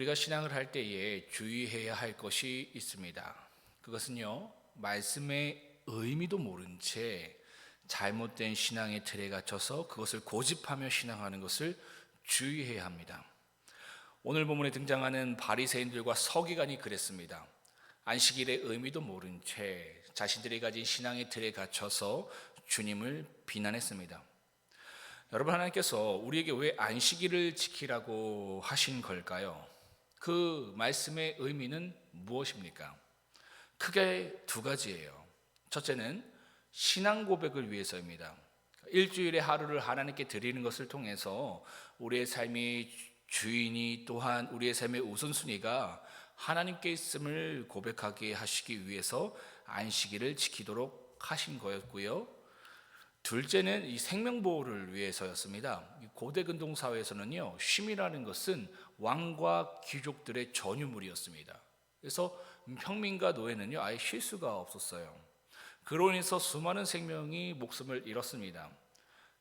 우리가 신앙을 할 때에 주의해야 할 것이 있습니다. 그것은요, 말씀의 의미도 모른 채 잘못된 신앙의 틀에 갇혀서 그것을 고집하며 신앙하는 것을 주의해야 합니다. 오늘 본문에 등장하는 바리새인들과 서기관이 그랬습니다. 안식일의 의미도 모른 채 자신들이 가진 신앙의 틀에 갇혀서 주님을 비난했습니다. 여러분, 하나님께서 우리에게 왜 안식일을 지키라고 하신 걸까요? 그 말씀의 의미는 무엇입니까? 크게 두 가지예요. 첫째는 신앙 고백을 위해서입니다. 일주일에 하루를 하나님께 드리는 것을 통해서 우리의 삶이 주인이 또한 우리의 삶의 우선순위가 하나님께 있음을 고백하게 하시기 위해서 안식일을 지키도록 하신 거였고요. 둘째는 이 생명보호를 위해서였습니다. 고대 근동 사회에서는요, 쉼이라는 것은 왕과 귀족들의 전유물이었습니다. 그래서 평민과 노예는요, 아예 쉴 수가 없었어요. 그로 인해서 수많은 생명이 목숨을 잃었습니다.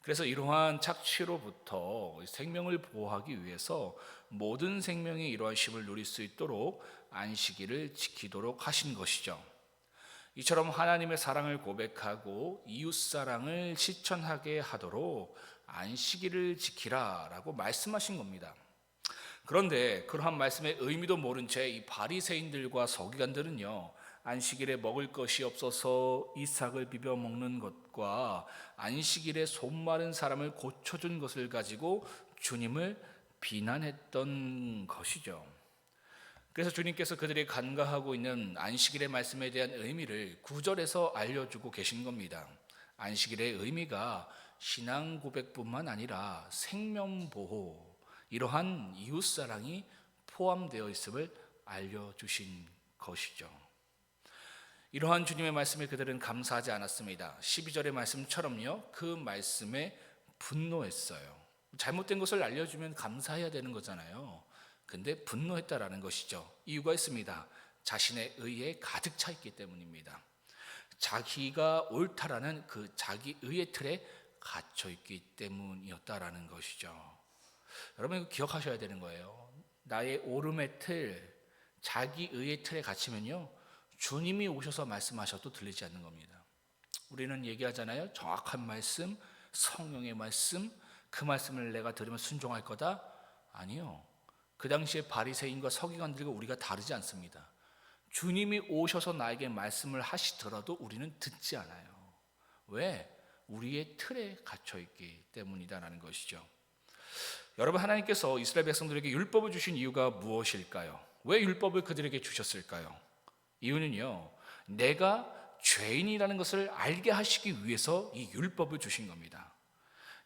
그래서 이러한 착취로부터 생명을 보호하기 위해서 모든 생명이 이러한 쉼을 누릴 수 있도록 안식일을 지키도록 하신 것이죠. 이처럼 하나님의 사랑을 고백하고 이웃사랑을 실천하게 하도록 안식일을 지키라라고 말씀하신 겁니다. 그런데 그러한 말씀의 의미도 모른 채 이 바리새인들과 서기관들은요, 안식일에 먹을 것이 없어서 이삭을 비벼 먹는 것과 안식일에 손 마른 사람을 고쳐준 것을 가지고 주님을 비난했던 것이죠. 그래서 주님께서 그들이 간과하고 있는 안식일의 말씀에 대한 의미를 9절에서 알려주고 계신 겁니다. 안식일의 의미가 신앙 고백뿐만 아니라 생명보호, 이러한 이웃사랑이 포함되어 있음을 알려주신 것이죠. 이러한 주님의 말씀에 그들은 감사하지 않았습니다. 12절의 말씀처럼요, 그 말씀에 분노했어요. 잘못된 것을 알려주면 감사해야 되는 거잖아요. 근데 분노했다라는 것이죠. 이유가 있습니다. 자신의 의에 가득 차 있기 때문입니다. 자기가 옳다라는 그 자기 의의 틀에 갇혀 있기 때문이었다라는 것이죠. 여러분, 이거 기억하셔야 되는 거예요. 나의 오름의 틀, 자기 의의 틀에 갇히면요, 주님이 오셔서 말씀하셔도 들리지 않는 겁니다. 우리는 얘기하잖아요. 정확한 말씀, 성령의 말씀, 그 말씀을 내가 들으면 순종할 거다? 아니요. 그 당시에 바리새인과 서기관들과 우리가 다르지 않습니다. 주님이 오셔서 나에게 말씀을 하시더라도 우리는 듣지 않아요. 왜? 우리의 틀에 갇혀있기 때문이다라는 것이죠. 여러분, 하나님께서 이스라엘 백성들에게 율법을 주신 이유가 무엇일까요? 왜 율법을 그들에게 주셨을까요? 이유는요, 내가 죄인이라는 것을 알게 하시기 위해서 이 율법을 주신 겁니다.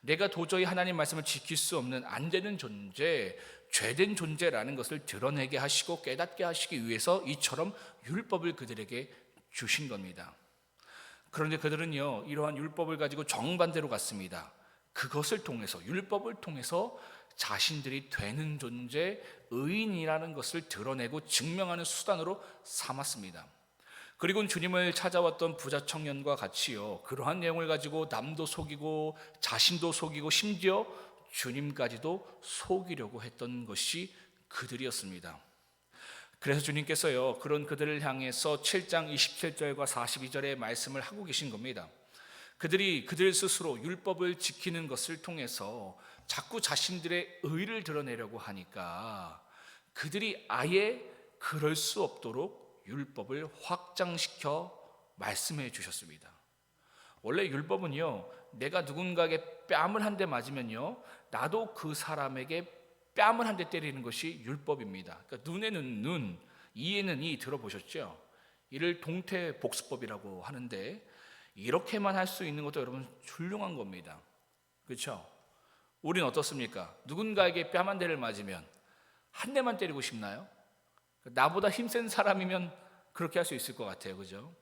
내가 도저히 하나님 말씀을 지킬 수 없는 안 되는 존재, 죄된 존재라는 것을 드러내게 하시고 깨닫게 하시기 위해서 이처럼 율법을 그들에게 주신 겁니다. 그런데 그들은요, 이러한 율법을 가지고 정반대로 갔습니다. 그것을 통해서, 율법을 통해서 자신들이 되는 존재, 의인이라는 것을 드러내고 증명하는 수단으로 삼았습니다. 그리고 주님을 찾아왔던 부자 청년과 같이요, 그러한 내용을 가지고 남도 속이고 자신도 속이고 심지어 주님까지도 속이려고 했던 것이 그들이었습니다. 그래서 주님께서요, 그런 그들을 향해서 7장 27절과 42절의 말씀을 하고 계신 겁니다. 그들이 그들 스스로 율법을 지키는 것을 통해서 자꾸 자신들의 의를 드러내려고 하니까 그들이 아예 그럴 수 없도록 율법을 확장시켜 말씀해 주셨습니다. 원래 율법은요, 내가 누군가에게 뺨을 한 대 맞으면요, 나도 그 사람에게 뺨을 한 대 때리는 것이 율법입니다. 그러니까 눈에는 눈, 이에는 이, 들어보셨죠? 이를 동태복수법이라고 하는데, 이렇게만 할 수 있는 것도 여러분 훌륭한 겁니다. 그렇죠? 우린 어떻습니까? 누군가에게 뺨 한 대를 맞으면 한 대만 때리고 싶나요? 나보다 힘센 사람이면 그렇게 할 수 있을 것 같아요. 그죠?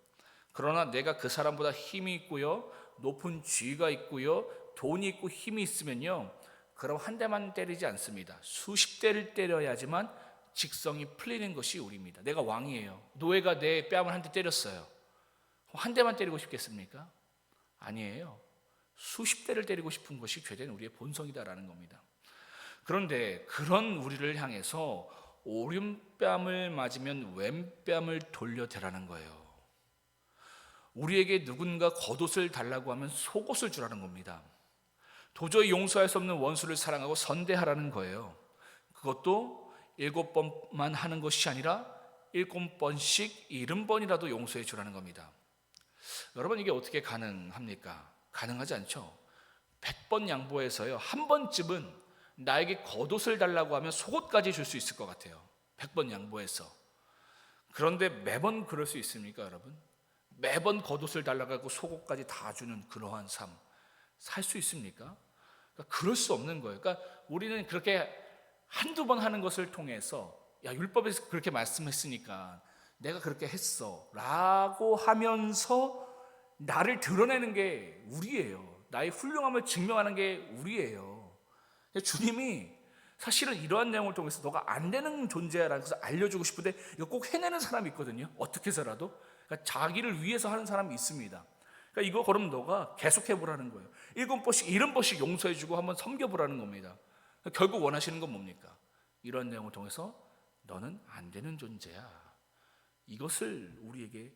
그러나 내가 그 사람보다 힘이 있고요, 높은 지위가 있고요, 돈이 있고 힘이 있으면요, 그럼 한 대만 때리지 않습니다. 수십 대를 때려야지만 직성이 풀리는 것이 우리입니다. 내가 왕이에요. 노예가 내 뺨을 한 대 때렸어요. 한 대만 때리고 싶겠습니까? 아니에요. 수십 대를 때리고 싶은 것이 죄된 우리의 본성이다라는 겁니다. 그런데 그런 우리를 향해서 오른뺨을 맞으면 왼뺨을 돌려대라는 거예요. 우리에게 누군가 겉옷을 달라고 하면 속옷을 주라는 겁니다. 도저히 용서할 수 없는 원수를 사랑하고 선대하라는 거예요. 그것도 7번만 하는 것이 아니라 7번씩 70번이라도 용서해 주라는 겁니다. 여러분, 이게 어떻게 가능합니까? 가능하지 않죠. 100번 양보해서요, 한 번쯤은 나에게 겉옷을 달라고 하면 속옷까지 줄 수 있을 것 같아요. 100번 양보해서. 그런데 매번 그럴 수 있습니까, 여러분? 매번 겉옷을 달라고 하고 속옷까지 다 주는 그러한 삶 살 수 있습니까? 그러니까 그럴 수 없는 거예요. 그러니까 우리는 그렇게 한두 번 하는 것을 통해서, 야, 율법에서 그렇게 말씀했으니까 내가 그렇게 했어 라고 하면서 나를 드러내는 게 우리예요. 나의 훌륭함을 증명하는 게 우리예요. 주님이 사실은 이러한 내용을 통해서 너가 안 되는 존재라는 것을 알려주고 싶은데, 이거 꼭 해내는 사람이 있거든요. 어떻게 해서라도. 그러니까 자기를 위해서 하는 사람이 있습니다. 그러니까 이거 그럼 너가 계속해보라는 거예요. 7번씩 70번씩 용서해주고 한번 섬겨보라는 겁니다. 결국 원하시는 건 뭡니까? 이런 내용을 통해서 너는 안 되는 존재야, 이것을 우리에게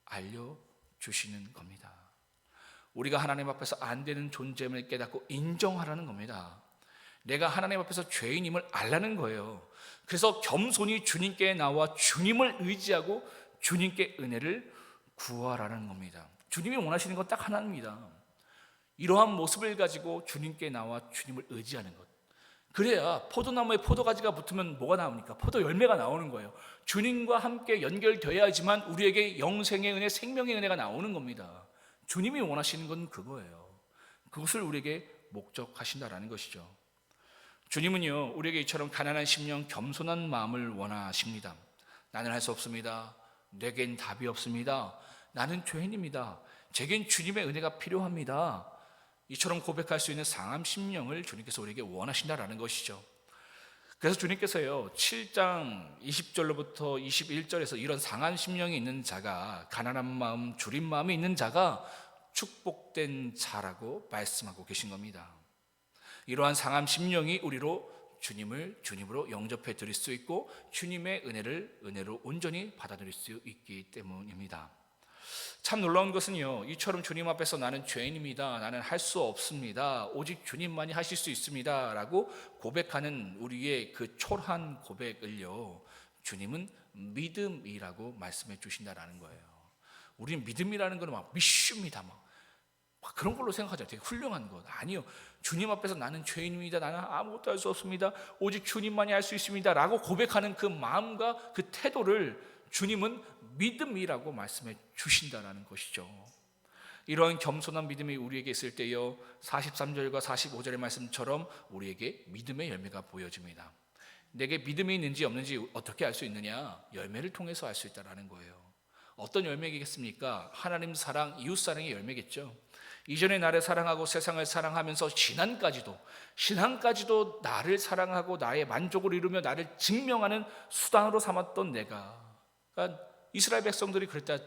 알려주시는 겁니다. 우리가 하나님 앞에서 안 되는 존재임을 깨닫고 인정하라는 겁니다. 내가 하나님 앞에서 죄인임을 알라는 거예요. 그래서 겸손히 주님께 나와 주님을 의지하고 주님께 은혜를 구하라는 겁니다. 주님이 원하시는 건 딱 하나입니다. 이러한 모습을 가지고 주님께 나와 주님을 의지하는 것. 그래야 포도나무에 포도가지가 붙으면 뭐가 나옵니까? 포도 열매가 나오는 거예요. 주님과 함께 연결되어야지만 우리에게 영생의 은혜, 생명의 은혜가 나오는 겁니다. 주님이 원하시는 건 그거예요. 그것을 우리에게 목적하신다라는 것이죠. 주님은요, 우리에게 이처럼 가난한 심령, 겸손한 마음을 원하십니다. 나는 할 수 없습니다. 내겐 답이 없습니다. 나는 죄인입니다. 제겐 주님의 은혜가 필요합니다. 이처럼 고백할 수 있는 상함 심령을 주님께서 우리에게 원하신다라는 것이죠. 그래서 주님께서요, 7장 20절로부터 21절에서 이런 상한 심령이 있는 자가, 가난한 마음, 줄인 마음이 있는 자가 축복된 자라고 말씀하고 계신 겁니다. 이러한 상한 심령이 우리로 주님을 주님으로 영접해 드릴 수 있고 주님의 은혜를 은혜로 온전히 받아들일 수 있기 때문입니다. 참 놀라운 것은요, 이처럼 주님 앞에서 나는 죄인입니다, 나는 할 수 없습니다, 오직 주님만이 하실 수 있습니다 라고 고백하는 우리의 그 초라한 고백을요, 주님은 믿음이라고 말씀해 주신다라는 거예요. 우리는 믿음이라는 거는 막 미슈입니다, 막 그런 걸로 생각하죠. 되게 훌륭한 것. 아니요, 주님 앞에서 나는 죄인입니다, 나는 아무것도 할 수 없습니다, 오직 주님만이 할 수 있습니다 라고 고백하는 그 마음과 그 태도를 주님은 믿음이라고 말씀해 주신다는 것이죠. 이러한 겸손한 믿음이 우리에게 있을 때요, 43절과 45절의 말씀처럼 우리에게 믿음의 열매가 보여집니다. 내게 믿음이 있는지 없는지 어떻게 알 수 있느냐? 열매를 통해서 알 수 있다는 거예요. 어떤 열매겠습니까? 하나님 사랑, 이웃 사랑의 열매겠죠. 이전에 나를 사랑하고 세상을 사랑하면서 신앙까지도 나를 사랑하고 나의 만족을 이루며 나를 증명하는 수단으로 삼았던 내가, 그러니까 이스라엘 백성들이 그랬다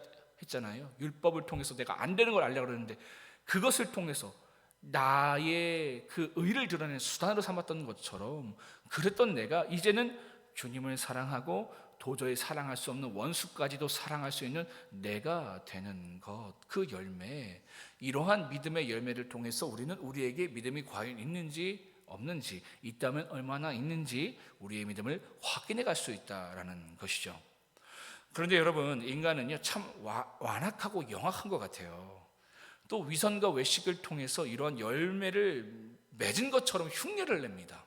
했잖아요. 율법을 통해서 내가 안 되는 걸 알려고 그러는데 그것을 통해서 나의 그 의를 드러내는 수단으로 삼았던 것처럼, 그랬던 내가 이제는 주님을 사랑하고 도저히 사랑할 수 없는 원수까지도 사랑할 수 있는 내가 되는 것, 그 열매, 이러한 믿음의 열매를 통해서 우리는 우리에게 믿음이 과연 있는지 없는지, 있다면 얼마나 있는지 우리의 믿음을 확인해 갈 수 있다는 것이죠. 그런데 여러분, 인간은요 참 완악하고 영악한 것 같아요. 또 위선과 외식을 통해서 이러한 열매를 맺은 것처럼 흉내를 냅니다.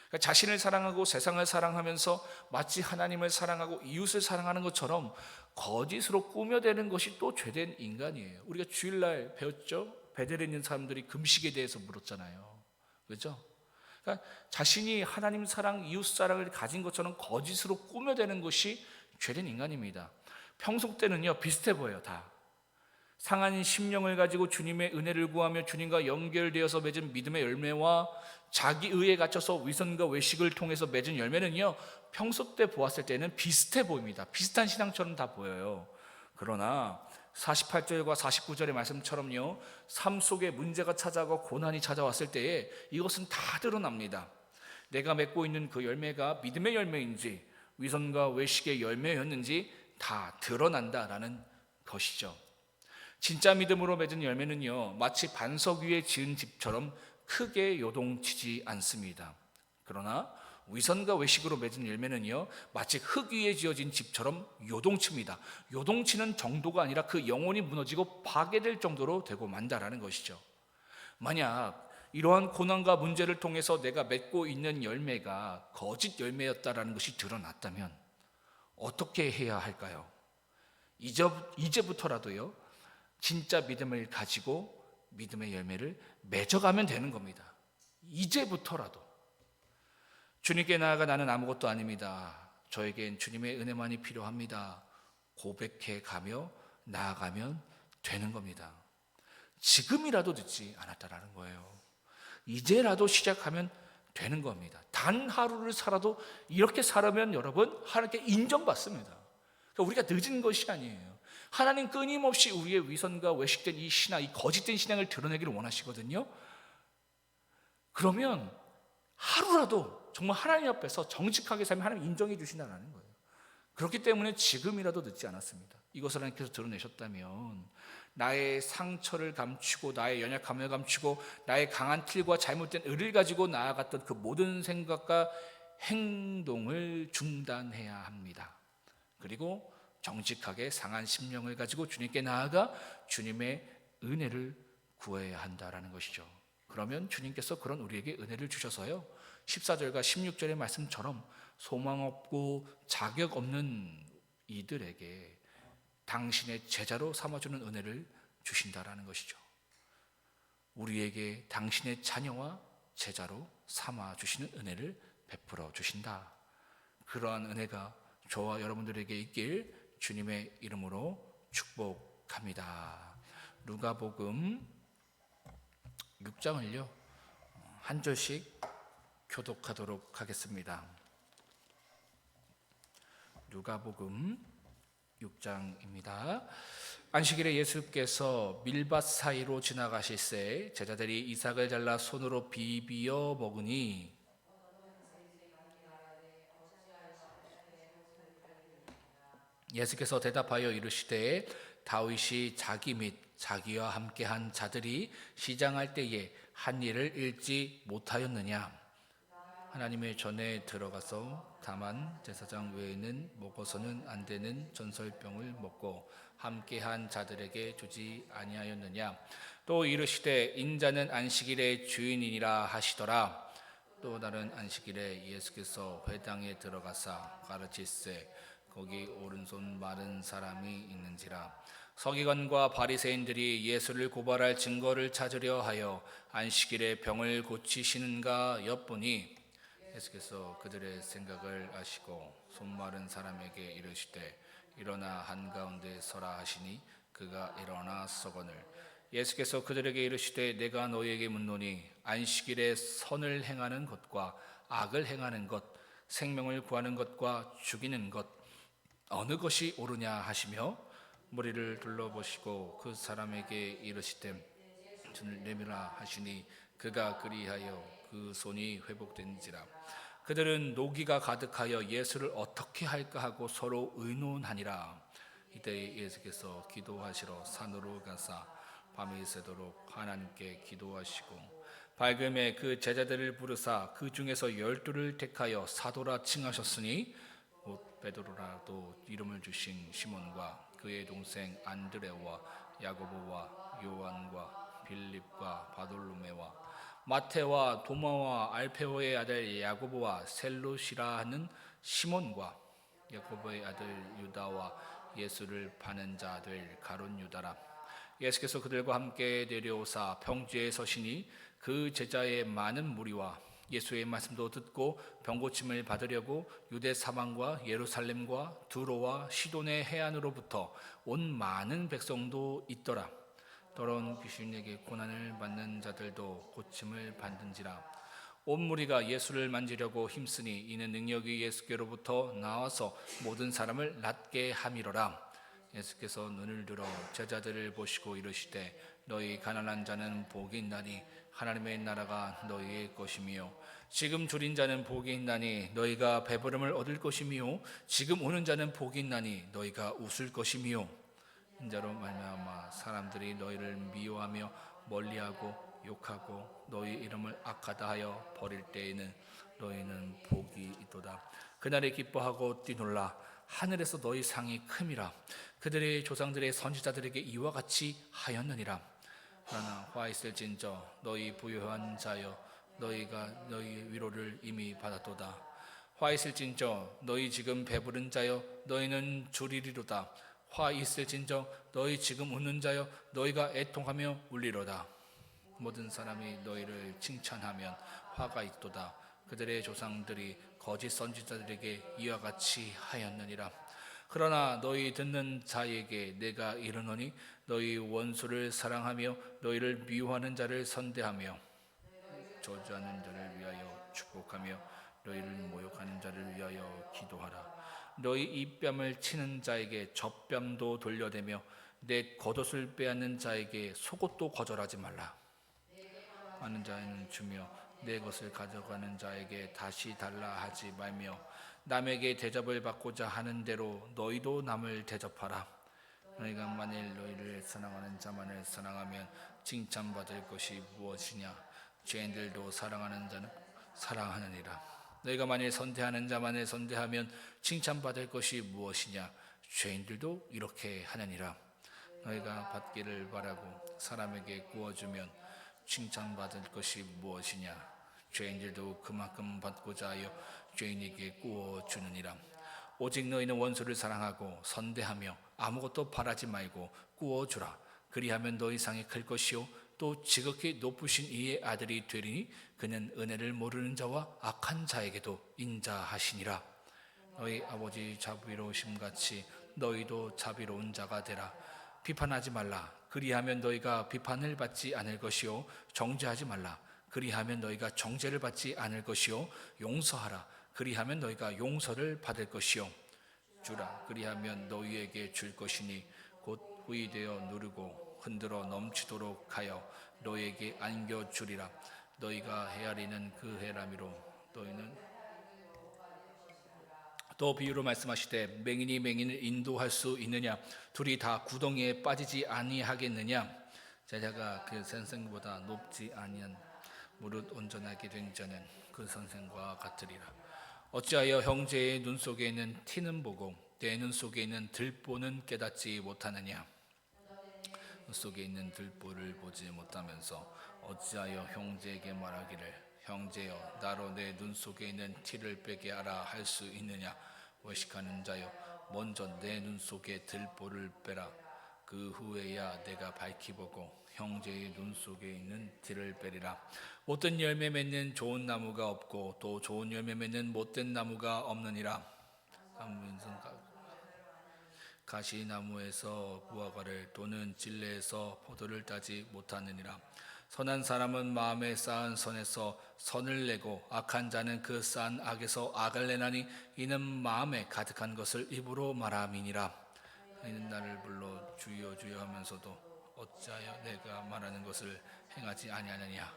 그러니까 자신을 사랑하고 세상을 사랑하면서 마치 하나님을 사랑하고 이웃을 사랑하는 것처럼 거짓으로 꾸며대는 것이 또 죄된 인간이에요. 우리가 주일날 배웠죠? 베델에 있는 사람들이 금식에 대해서 물었잖아요. 그렇죠? 그러니까 자신이 하나님 사랑, 이웃 사랑을 가진 것처럼 거짓으로 꾸며대는 것이 죄된 인간입니다. 평소 때는요 비슷해 보여요. 다 상한 심령을 가지고 주님의 은혜를 구하며 주님과 연결되어서 맺은 믿음의 열매와 자기 의에 갇혀서 위선과 외식을 통해서 맺은 열매는요, 평소 때 보았을 때는 비슷해 보입니다. 비슷한 신앙처럼 다 보여요. 그러나 48절과 49절의 말씀처럼요, 삶 속에 문제가 찾아오고 고난이 찾아왔을 때에 이것은 다 드러납니다. 내가 맺고 있는 그 열매가 믿음의 열매인지 위선과 외식의 열매였는지 다 드러난다라는 것이죠. 진짜 믿음으로 맺은 열매는요, 마치 반석 위에 지은 집처럼 크게 요동치지 않습니다. 그러나 위선과 외식으로 맺은 열매는요, 마치 흙 위에 지어진 집처럼 요동칩니다. 요동치는 정도가 아니라 그 영혼이 무너지고 파괴될 정도로 되고 만다라는 것이죠. 만약 이러한 고난과 문제를 통해서 내가 맺고 있는 열매가 거짓 열매였다라는 것이 드러났다면 어떻게 해야 할까요? 이제부터라도요, 진짜 믿음을 가지고 믿음의 열매를 맺어가면 되는 겁니다. 이제부터라도. 주님께 나아가 나는 아무것도 아닙니다. 저에겐 주님의 은혜만이 필요합니다. 고백해 가며 나아가면 되는 겁니다. 지금이라도 늦지 않았다라는 거예요. 이제라도 시작하면 되는 겁니다. 단 하루를 살아도 이렇게 살아면 여러분 하나님께 인정받습니다. 그러니까 우리가 늦은 것이 아니에요. 하나님 끊임없이 우리의 위선과 외식된 이 신앙, 이 거짓된 신앙을 드러내기를 원하시거든요. 그러면 하루라도 정말 하나님 앞에서 정직하게 살면 하나님 인정해 주신다는 거예요. 그렇기 때문에 지금이라도 늦지 않았습니다. 이것을 하나님께서 드러내셨다면 나의 상처를 감추고 나의 연약함을 감추고 나의 강한 틀과 잘못된 의를 가지고 나아갔던 그 모든 생각과 행동을 중단해야 합니다. 그리고 정직하게 상한 심령을 가지고 주님께 나아가 주님의 은혜를 구해야 한다라는 것이죠. 그러면 주님께서 그런 우리에게 은혜를 주셔서요, 14절과 16절의 말씀처럼 소망 없고 자격 없는 이들에게 당신의 제자로 삼아주는 은혜를 주신다라는 것이죠. 우리에게 당신의 자녀와 제자로 삼아주시는 은혜를 베풀어 주신다. 그러한 은혜가 저와 여러분들에게 있길 주님의 이름으로 축복합니다. 누가복음 6장을요 한 절씩 교독하도록 하겠습니다. 누가복음 6장입니다. 안식일에 예수께서 밀밭 사이로 지나가실새 제자들이 이삭을 잘라 손으로 비비어 먹으니 예수께서 대답하여 이르시되 다윗이 자기 및 자기와 함께한 자들이 시장할 때에 한 일을 잃지 못하였느냐? 하나님의 전에 들어가서 다만 제사장 외에는 먹어서는 안 되는 전설병을 먹고 함께한 자들에게 주지 아니하였느냐? 또 이르시되 인자는 안식일의 주인이니라 하시더라. 또 다른 안식일에 예수께서 회당에 들어가사 가르치세 거기 오른손 마른 사람이 있는지라. 서기관과 바리새인들이 예수를 고발할 증거를 찾으려 하여 안식일에 병을 고치시는가 엿보니 예수께서 그들의 생각을 아시고 손 마른 사람에게 이르시되 일어나 한가운데 서라 하시니 그가 일어나 서거늘. 예수께서 그들에게 이르시되 내가 너희에게 묻노니 안식일에 선을 행하는 것과 악을 행하는 것, 생명을 구하는 것과 죽이는 것 어느 것이 옳으냐 하시며 머리를 둘러보시고 그 사람에게 이르시되 손을 내밀라 하시니 그가 그리하여 그 손이 회복된지라. 그들은 노기가 가득하여 예수를 어떻게 할까 하고 서로 의논하니라. 이때 예수께서 기도하시러 산으로 가사 밤이 새도록 하나님께 기도하시고 밝음에 그 제자들을 부르사 그 중에서 12를 택하여 사도라 칭하셨으니 곧 베드로라 또 이름을 주신 시몬과 그의 동생 안드레와 야고보와 요한과 빌립과 바돌로메와 마테와 도마와 알페오의 아들 야고보와 셀롯이라 하는 시몬과 야고보의 아들 유다와 예수를 파는 자들 가룟 유다라. 예수께서 그들과 함께 내려오사 평지에 서시니 그 제자의 많은 무리와 예수의 말씀도 듣고 병고침을 받으려고 유대 사방과 예루살렘과 두로와 시돈의 해안으로부터 온 많은 백성도 있더라. 더러운 귀신에게 고난을 받는 자들도 고침을 받는지라. 온 무리가 예수를 만지려고 힘쓰니 이는 능력이 예수께로부터 나와서 모든 사람을 낫게 함이로라. 예수께서 눈을 들어 제자들을 보시고 이르시되 너희 가난한 자는 복이 있나니 하나님의 나라가 너희의 것이며 지금 줄인 자는 복이 있나니 너희가 배부름을 얻을 것이미요 지금 우는 자는 복이 있나니 너희가 웃을 것이미요. 인자로 말미암아 사람들이 너희를 미워하며 멀리하고 욕하고 너희 이름을 악하다 하여 버릴 때에는 너희는 복이 있도다. 그날에 기뻐하고 뛰놀라 하늘에서 너희 상이 큼이라. 그들의 조상들의 선지자들에게 이와 같이 하였느니라. 그러나 화 있을진저 너희 부유한 자여 너희가 너희 위로를 이미 받았도다. 화 있을진저 너희 지금 배부른 자여 너희는 주리리로다. 화 있을진저 너희 지금 웃는 자여 너희가 애통하며 울리로다. 모든 사람이 너희를 칭찬하면 화가 있도다. 그들의 조상들이 거짓 선지자들에게 이와 같이 하였느니라. 그러나 너희 듣는 자에게 내가 이르노니 너희 원수를 사랑하며 너희를 미워하는 자를 선대하며 저주하는 자를 위하여 축복하며 너희를 모욕하는 자를 위하여 기도하라. 너희 입뺨을 치는 자에게 젖뺨도 돌려대며 내 겉옷을 빼앗는 자에게 속옷도 거절하지 말라. 하는 자에는 주며 내 것을 가져가는 자에게 다시 달라 하지 말며 남에게 대접을 받고자 하는 대로 너희도 남을 대접하라. 너희가 만일 너희를 사랑하는 자만을 사랑하면 칭찬받을 것이 무엇이냐. 죄인들도 사랑하는 자는 사랑하느니라. 너희가 만일 선대하는 자만을 선대하면 칭찬받을 것이 무엇이냐. 죄인들도 이렇게 하느니라. 너희가 받기를 바라고 사람에게 구워주면 칭찬받을 것이 무엇이냐. 죄인들도 그만큼 받고자 하여 죄인에게 구워주느니라. 오직 너희는 원수를 사랑하고 선대하며 아무것도 바라지 말고 구워주라. 그리하면 너희 상이 클 것이요 또 지극히 높으신 이의 아들이 되리니 그는 은혜를 모르는 자와 악한 자에게도 인자하시니라. 너희 아버지 자비로우심 같이 너희도 자비로운 자가 되라. 비판하지 말라. 그리하면 너희가 비판을 받지 않을 것이요 정죄하지 말라. 그리하면 너희가 정죄를 받지 않을 것이요 용서하라. 그리하면 너희가 용서를 받을 것이요 주라. 그리하면 너희에게 줄 것이니 곧 후이되어 누르고 흔들어 넘치도록 하여 너희에게 안겨주리라. 너희가 헤아리는 그 헤아림으로 너희는 또 비유로 말씀하시되 맹인이 맹인을 인도할 수 있느냐. 둘이 다 구덩이에 빠지지 아니하겠느냐. 제자가 그 선생보다 높지 아니한 무릇 온전하게 된 자는 그 선생과 같으리라. 어찌하여 형제의 눈 속에 있는 티는 보고 내 눈 속에 있는 들보는 깨닫지 못하느냐. 눈 속에 있는 들보를 보지 못하면서 어찌하여 형제에게 말하기를 형제여 나로 내 눈 속에 있는 티를 빼게 하라 할 수 있느냐. 외식하는 자여 먼저 내 눈 속에 들보를 빼라. 그 후에야 내가 밝히 보고 형제의 눈 속에 있는 티를 빼리라. 못된 열매 맺는 좋은 나무가 없고 또 좋은 열매 맺는 못된 나무가 없느니라. 가시나무에서 무화과를 또는 진레에서 포도를 따지 못하느니라. 선한 사람은 마음에 쌓은 선에서 선을 내고 악한 자는 그 쌓은 악에서 악을 내나니 이는 마음에 가득한 것을 입으로 말함이니라. 이는 나를 불러 주여 주여 하면서도 어찌하여 내가 말하는 것을 행하지 아니하느냐.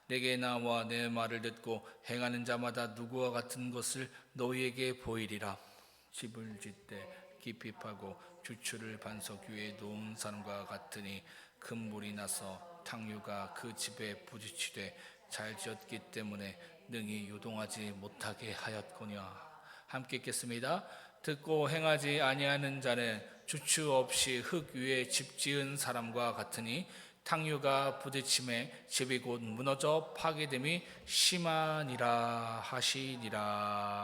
내게 나와 내 말을 듣고 행하는 자마다 누구와 같은 것을 너희에게 보이리라. 집을 짓되 깊이 파고 주추를 반석 위에 놓은 사람과 같으니 큰 물이 나서 탕류가 그 집에 부딪히되 잘 지었기 때문에 능히 요동하지 못하게 하였거니와. 함께 읽겠습니다. 듣고 행하지 아니하는 자는 주추 없이 흙 위에 집 지은 사람과 같으니 탕류가 부딪힘에 집이 곧 무너져 파괴됨이 심하니라 하시니라.